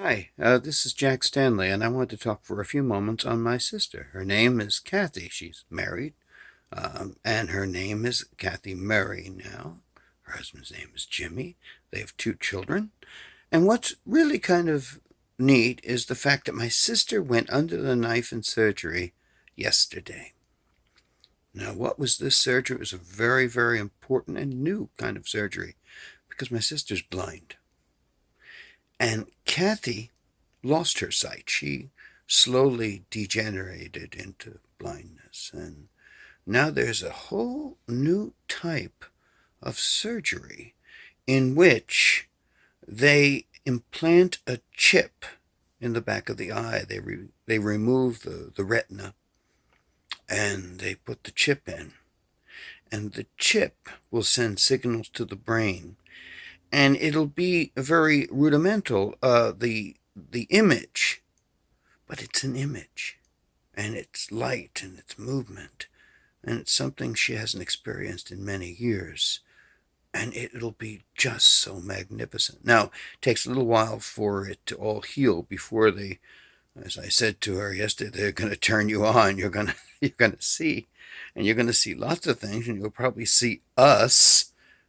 Hi, this is Jack Stanley, and I want to talk for a few moments on my sister. Her name is Kathy. She's married, and her name is Kathy Murray now. Her husband's name is Jimmy. They have two children. And what's really kind of neat is the fact that my sister went under the knife in surgery yesterday. Now, what was this surgery? It was a very, very important and new kind of surgery because my sister's blind. And Kathy lost her sight. She slowly degenerated into blindness. And now there's a whole new type of surgery in which they implant a chip in the back of the eye. They remove the retina and they put the chip in. And the chip will send signals to the brain. And it'll be very rudimental, the image, but it's an image, and it's light and it's movement, and it's something she hasn't experienced in many years, and it'll be just so magnificent. Now, it takes a little while for it to all heal before they, as I said to her yesterday, they're going to turn you on. You're going to see, and you're going to see lots of things, and you'll probably see us,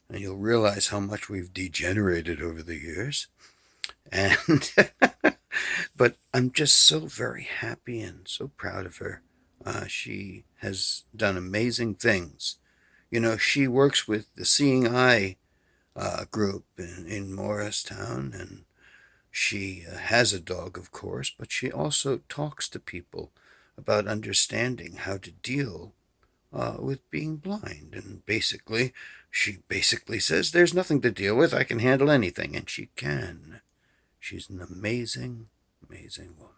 and you'll realize how much we've degenerated over the years. And but I'm just so very happy and so proud of her. She has done amazing things. You know, she works with the Seeing Eye group in Morristown, and she has a dog, of course, but she also talks to people about understanding how to deal with being blind. And she basically says, there's nothing to deal with. I can handle anything. And she can. She's an amazing, amazing woman.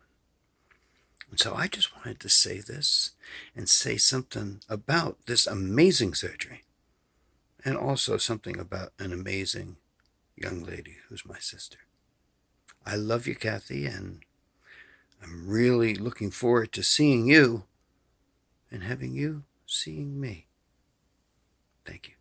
And so I just wanted to say this and say something about this amazing surgery and also something about an amazing young lady who's my sister. I love you, Kathy, and I'm really looking forward to seeing you and having you seeing me. Thank you.